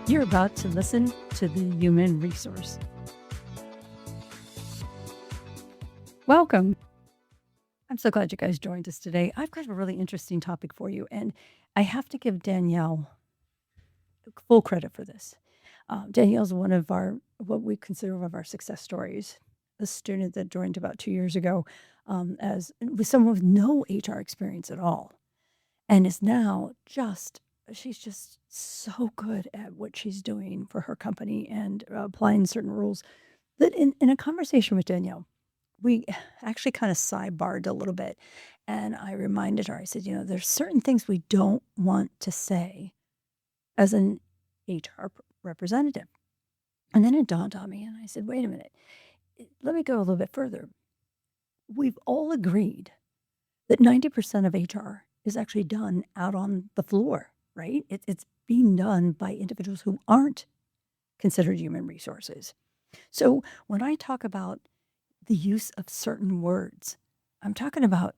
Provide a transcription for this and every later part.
You're about to listen to the Human Resource. Welcome. I'm so glad you guys joined us today. I've got a really interesting topic for you, and I have to give Danielle full credit for this. Danielle's one of what we consider one of our success stories. A student that joined about 2 years ago, as with someone with no HR experience at all, and is now she's just so good at what she's doing for her company and applying certain rules that in a conversation with Danielle, we actually kind of sidebarred a little bit. And I reminded her, I said, there's certain things we don't want to say as an HR representative. And then it dawned on me, and I said, wait a minute, let me go a little bit further. We've all agreed that 90% of HR is actually done out on the floor, right? It's being done by individuals who aren't considered human resources. So when I talk about the use of certain words, I'm talking about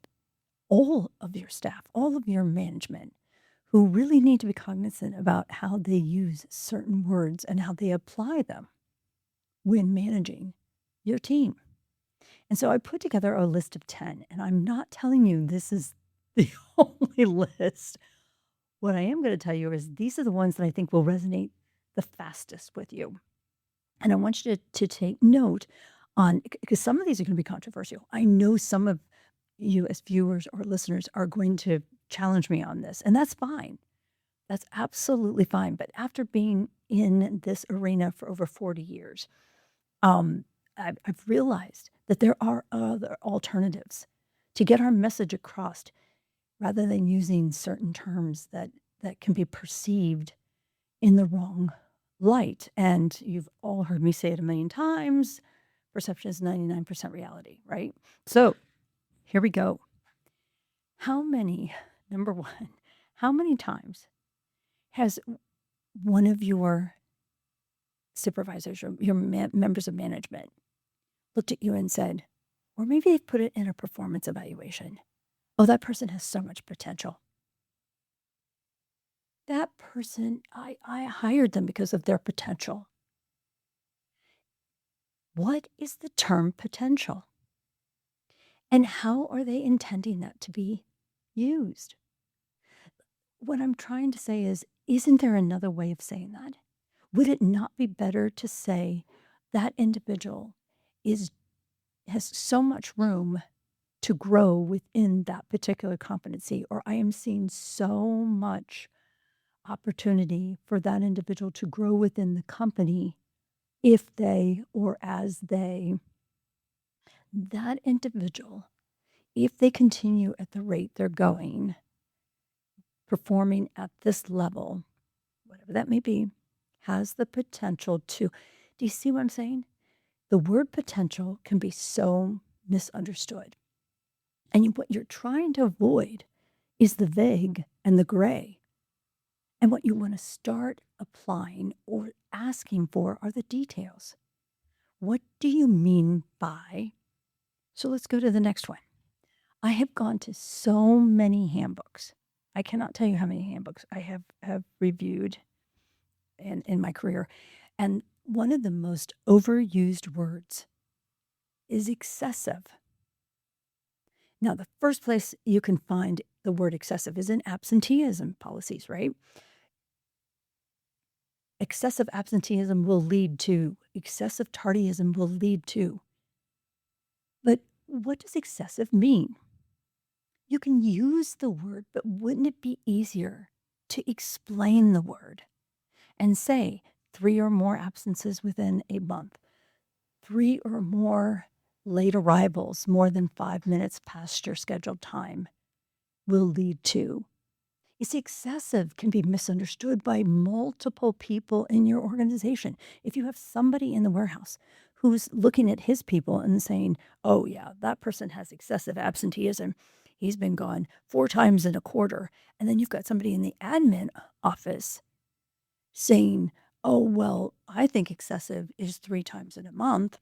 all of your staff, all of your management, who really need to be cognizant about how they use certain words and how they apply them when managing your team. And so I put together a list of 10, and I'm not telling you this is the only list. What I am going to tell you is these are the ones that I think will resonate the fastest with you. And I want you to take note on, because some of these are going to be controversial. I know some of you as viewers or listeners are going to challenge me on this, and that's fine. That's absolutely fine. But after being in this arena for over 40 years, I've realized that there are other alternatives to get our message across rather than using certain terms that can be perceived in the wrong light. And you've all heard me say it a million times, perception is 99% reality, right? So here we go. Number one, how many times has one of your supervisors or your members of management looked at you and said, or maybe they've put it in a performance evaluation, oh, that person has so much potential. That person, I hired them because of their potential. What is the term potential? And how are they intending that to be used? What I'm trying to say is, isn't there another way of saying that? Would it not be better to say that individual has so much room to grow within that particular competency, or I am seeing so much opportunity for that individual to grow within the company if they or as that individual, if they continue at the rate they're going, performing at this level, whatever that may be, has the potential to, do you see what I'm saying? The word potential can be so misunderstood. And what you're trying to avoid is the vague and the gray. And what you want to start applying or asking for are the details. What do you mean by? So let's go to the next one. I have gone to so many handbooks. I cannot tell you how many handbooks I have reviewed in my career. And one of the most overused words is excessive. Now, the first place you can find the word excessive is in absenteeism policies, right? Excessive absenteeism will lead to, excessive tardyism will lead to. But what does excessive mean? You can use the word, but wouldn't it be easier to explain the word and say 3 or more absences within a month, 3 or more late arrivals more than 5 minutes past your scheduled time will lead to. You see, excessive can be misunderstood by multiple people in your organization. If you have somebody in the warehouse who's looking at his people and saying, oh yeah, that person has excessive absenteeism, he's been gone 4 times in a quarter, and then you've got somebody in the admin office saying, oh, well, I think excessive is 3 times in a month.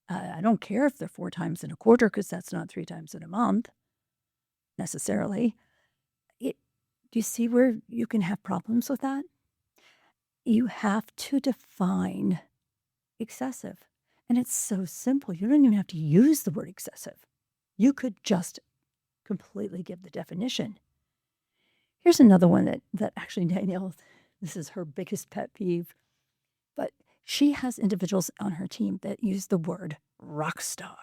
I don't care if they're 4 times in a quarter because that's not 3 times in a month necessarily. Do you see where you can have problems with that? You have to define excessive. And it's so simple. You don't even have to use the word excessive. You could just completely give the definition. Here's another one that actually Danielle, this is her biggest pet peeve, but she has individuals on her team that use the word rock star.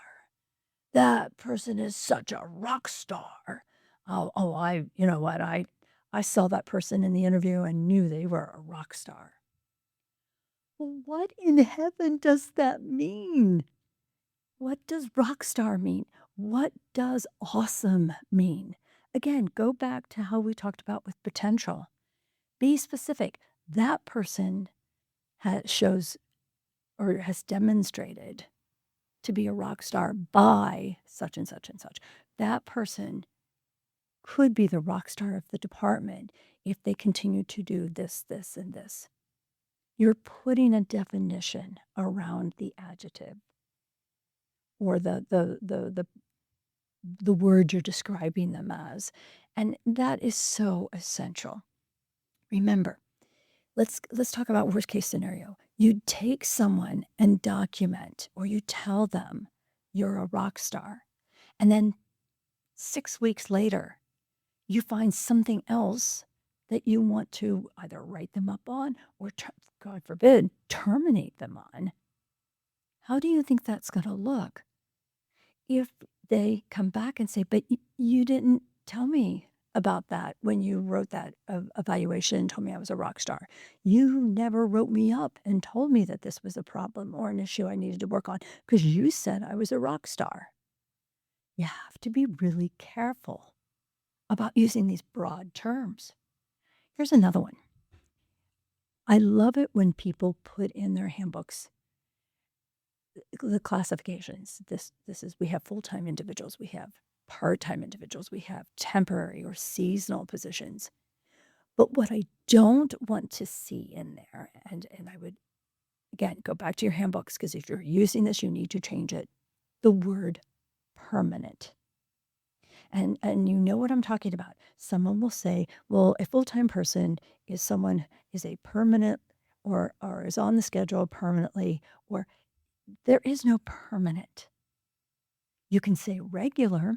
That person is such a rock star. You know what? I saw that person in the interview and knew they were a rock star. Well, what in heaven does that mean? What does rock star mean? What does awesome mean? Again, go back to how we talked about with potential. Be specific. That person shows or has demonstrated to be a rock star by such and such and such. That person could be the rock star of the department if they continue to do this, this, and this. You're putting a definition around the adjective or the word you're describing them as. And that is so essential. Remember, let's talk about worst case scenario. You take someone and document, or you tell them you're a rock star, and then 6 weeks later, you find something else that you want to either write them up on or, God forbid, terminate them on. How do you think that's going to look if they come back and say, but you didn't tell me about that when you wrote that evaluation and told me I was a rock star? You never wrote me up and told me that this was a problem or an issue I needed to work on because you said I was a rock star. You have to be really careful about using these broad terms. Here's another one. I love it when people put in their handbooks the classifications. This is, we have full-time individuals, we have part-time individuals, we have temporary or seasonal positions. But what I don't want to see in there, and I would, again, go back to your handbooks, because if you're using this, you need to change it, the word permanent. And you know what I'm talking about. Someone will say, well, a full-time person is someone is a permanent or is on the schedule permanently, or there is no permanent. You can say regular.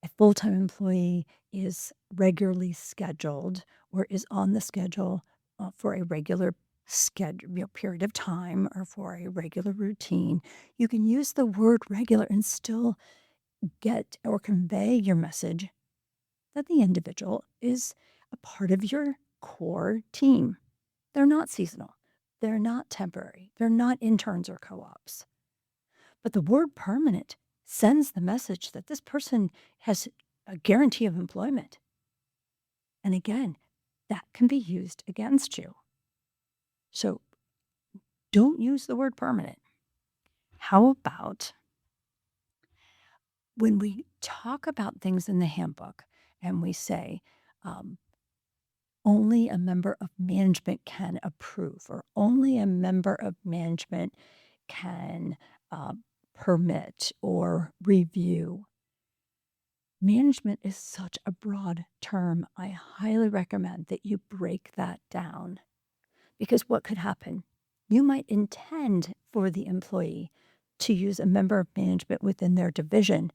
A full-time employee is regularly scheduled or is on the schedule for a regular schedule period of time or for a regular routine. You can use the word regular and still get or convey your message that the individual is a part of your core team. They're not seasonal. They're not temporary. They're not interns or co-ops. But the word permanent sends the message that this person has a guarantee of employment. And again, that can be used against you. So don't use the word permanent. How about when we talk about things in the handbook and we say, only a member of management can approve, or only a member of management can permit or review. Management is such a broad term. I highly recommend that you break that down, because what could happen? You might intend for the employee to use a member of management within their division,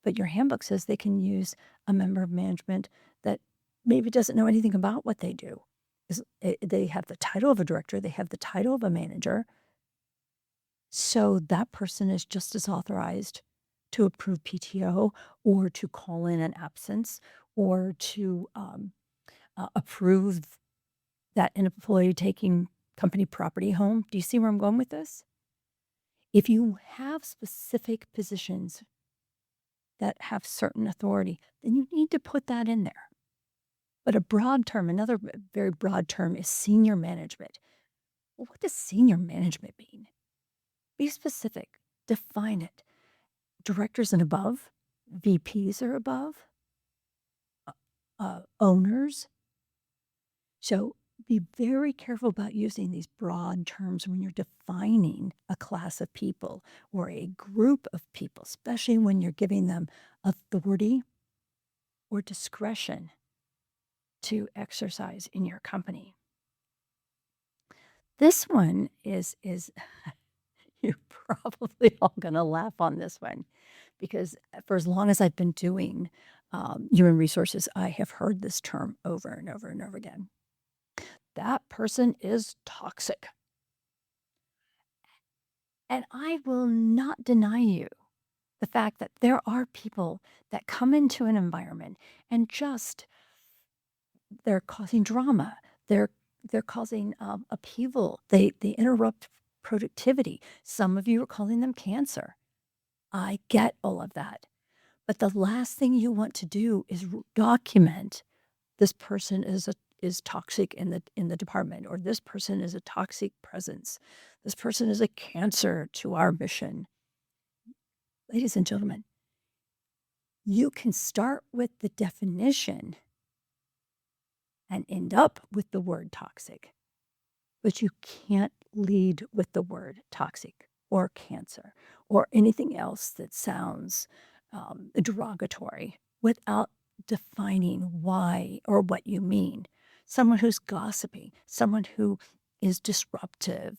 but your handbook says they can use a member of management that maybe doesn't know anything about what they do. They have the title of a director, they have the title of a manager, so that person is just as authorized to approve PTO or to call in an absence or to approve that an employee taking company property home. Do you see where I'm going with this? If you have specific positions that have certain authority, then you need to put that in there. But a broad term, another very broad term, is senior management. Well, what does senior management mean? Be specific. Define it. Directors and above, VPs are above, owners. So be very careful about using these broad terms when you're defining a class of people or a group of people, especially when you're giving them authority or discretion to exercise in your company. This one is you're probably all gonna laugh on this one because for as long as I've been doing human resources, I have heard this term over and over and over again. That person is toxic. And I will not deny you the fact that there are people that come into an environment and just they're causing drama. They're they're causing upheaval. They interrupt productivity. Some of you are calling them cancer. I get all of that. But the last thing you want to do is document this person is toxic in the department, or this person is a toxic presence. This person is a cancer to our mission. Ladies and gentlemen, you can start with the definition and end up with the word toxic, but you can't lead with the word toxic or cancer or anything else that sounds derogatory without defining why or what you mean. Someone who's gossipy, someone who is disruptive,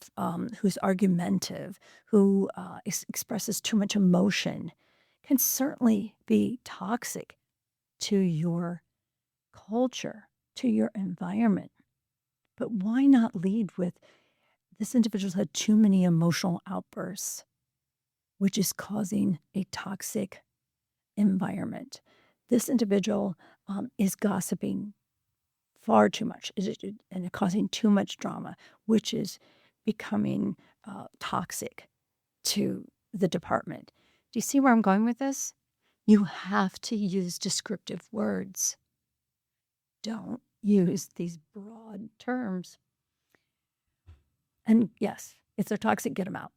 who's argumentative, who expresses too much emotion can certainly be toxic to your culture, to your environment. But why not lead with this individual's had too many emotional outbursts, which is causing a toxic environment. This individual is gossiping far too much and causing too much drama, which is becoming toxic to the department. Do you see where I'm going with this? You have to use descriptive words. Don't use these broad terms. And yes, if they're toxic, get them out.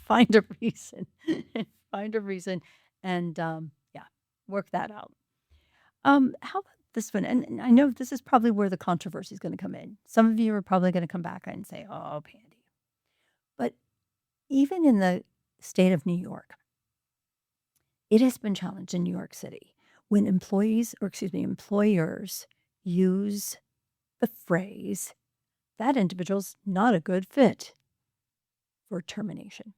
Find a reason. Find a reason and yeah, work that out. How about this one? And I know this is probably where the controversy is going to come in. Some of you are probably going to come back and say, oh, Pandy. But even in the state of New York, it has been challenged in New York City when employers use the phrase, that individual's not a good fit for termination.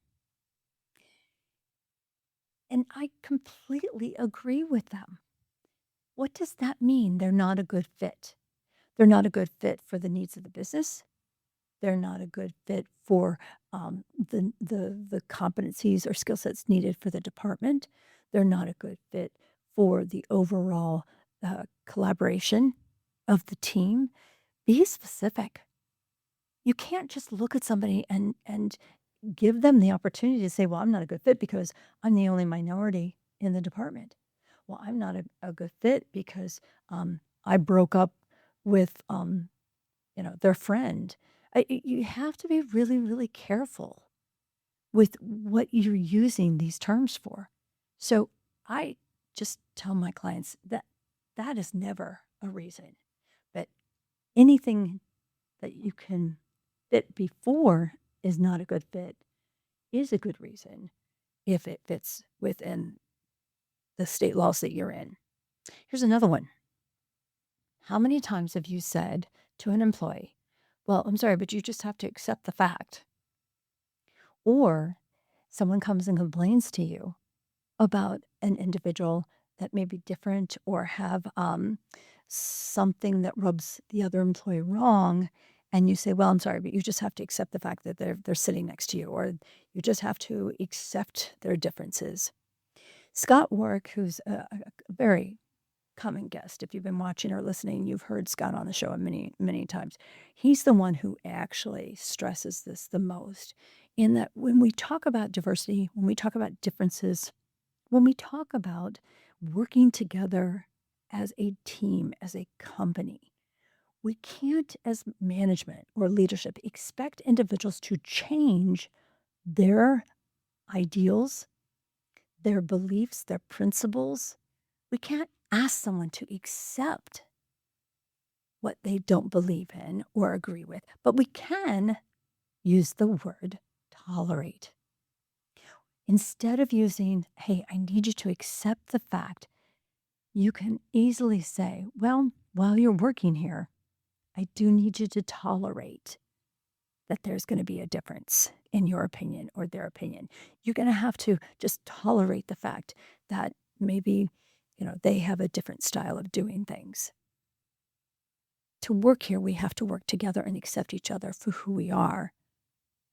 And I completely agree with them. What does that mean? They're not a good fit. They're not a good fit for the needs of the business. They're not a good fit for the competencies or skill sets needed for the department. They're not a good fit for the overall collaboration of the team. Be specific. You can't just look at somebody and give them the opportunity to say, well, I'm not a good fit because I'm the only minority in the department. Well, I'm not a good fit because I broke up with their friend. You have to be really, really careful with what you're using these terms for. So I just tell my clients that that is never a reason, but anything that you can fit before is not a good fit is a good reason if it fits within the state laws that you're in. Here's another one. How many times have you said to an employee, well, I'm sorry, but you just have to accept the fact? Or someone comes and complains to you about an individual that may be different or have something that rubs the other employee wrong. And you say, well, I'm sorry, but you just have to accept the fact that they're sitting next to you, or you just have to accept their differences. Scott Warwick, who's a very common guest, if you've been watching or listening, you've heard Scott on the show many, many times. He's the one who actually stresses this the most, in that when we talk about diversity, when we talk about differences, when we talk about working together as a team, as a company, we can't, as management or leadership, expect individuals to change their ideals, their beliefs, their principles. We can't ask someone to accept what they don't believe in or agree with, but we can use the word tolerate. Instead of using, hey, I need you to accept the fact, you can easily say, well, while you're working here, I do need you to tolerate that there's going to be a difference in your opinion or their opinion. You're going to have to just tolerate the fact that maybe, they have a different style of doing things. To work here, we have to work together and accept each other for who we are.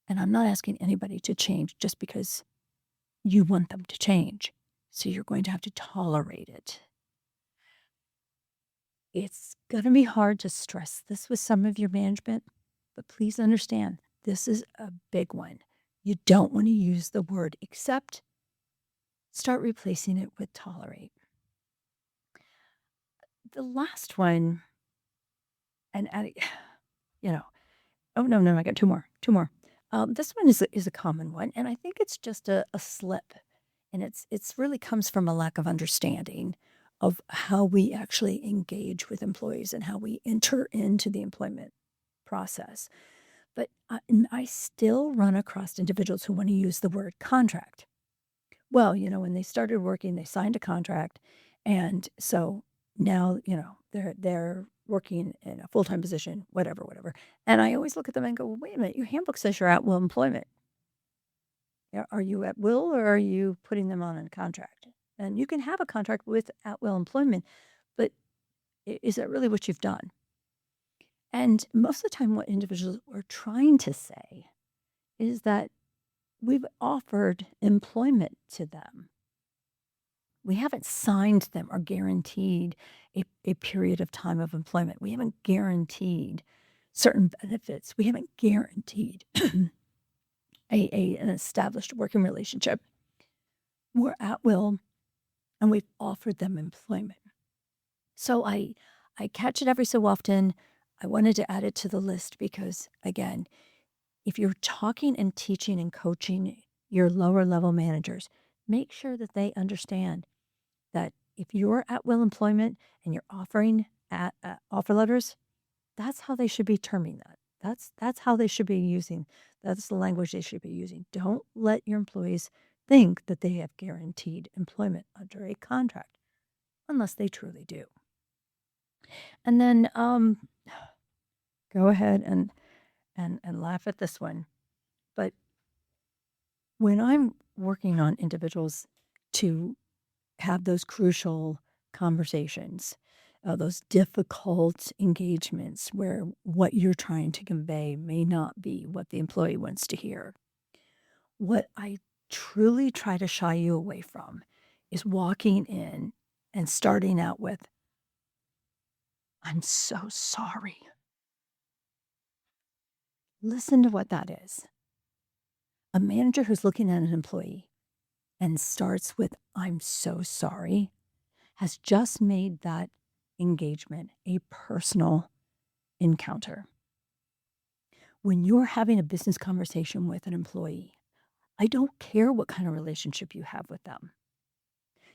And I'm not asking anybody to change just because you want them to change. So you're going to have to tolerate it. It's going to be hard to stress this with some of your management, but please understand, this is a big one. You don't want to use the word accept. Start replacing it with tolerate. The last one, and oh, no, I got two more. This one is a common one, and I think it's just a slip. And it's really comes from a lack of understanding of how we actually engage with employees and how we enter into the employment process. But I still run across individuals who want to use the word contract. Well, when they started working, they signed a contract, and so now, they're working in a full-time position, whatever. And I always look at them and go, well, wait a minute, your handbook says you're at will employment. Are you at will, or are you putting them on a contract? And you can have a contract with at will employment, but is that really what you've done? And most of the time, what individuals are trying to say is that we've offered employment to them. We haven't signed them or guaranteed a period of time of employment. We haven't guaranteed certain benefits. We haven't guaranteed an established working relationship. We're at will, and we've offered them employment. So I catch it every so often. I wanted to add it to the list because, again, if you're talking and teaching and coaching your lower level managers, make sure that they understand that if you're at will employment and you're offering offer letters, that's how they should be terming that. That's how they should be using. That's the language they should be using. Don't let your employees think that they have guaranteed employment under a contract, unless they truly do. And then go ahead and laugh at this one. But when I'm working on individuals to have those crucial conversations, those difficult engagements where what you're trying to convey may not be what the employee wants to hear, what I truly try to shy you away from is walking in and starting out with, "I'm so sorry." Listen to what that is. A manager who's looking at an employee and starts with, "I'm so sorry," has just made that engagement a personal encounter. When you're having a business conversation with an employee, I don't care what kind of relationship you have with them.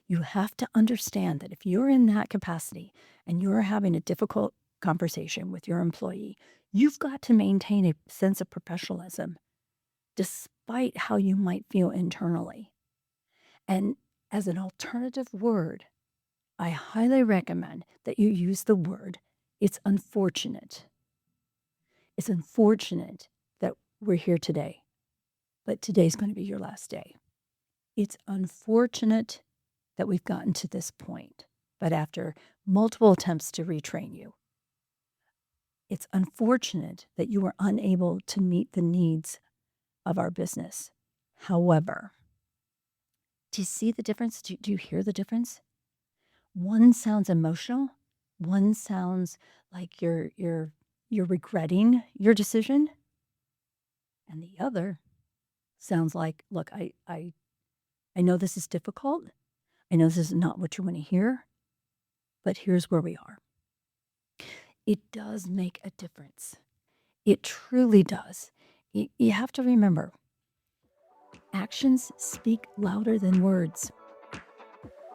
You have to understand that if you're in that capacity and you're having a difficult conversation with your employee, you've got to maintain a sense of professionalism despite how you might feel internally. And as an alternative word, I highly recommend that you use the word, "It's unfortunate." It's unfortunate that we're here today, but today's going to be your last day. It's unfortunate that we've gotten to this point, but after multiple attempts to retrain you, it's unfortunate that you were unable to meet the needs of our business. However, do you see the difference? Do you hear the difference? One sounds emotional. One sounds like you're regretting your decision. And the other sounds like, look, I know this is difficult. I know this is not what you want to hear, but here's where we are. It does make a difference. It truly does. You have to remember, actions speak louder than words,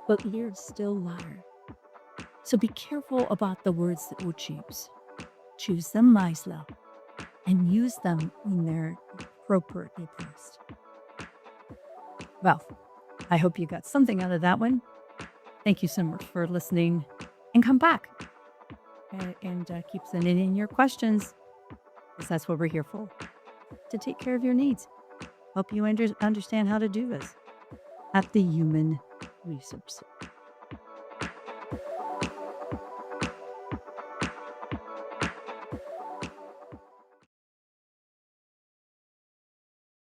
but words still louder. So be careful about the words that you choose. Choose them wisely and use them when they're appropriately placed. Well, I hope you got something out of that one. Thank you so much for listening, and come back and keep sending in your questions, because that's what we're here for. to take care of your needs. Hope you understand how to do this at the Human Resource Center.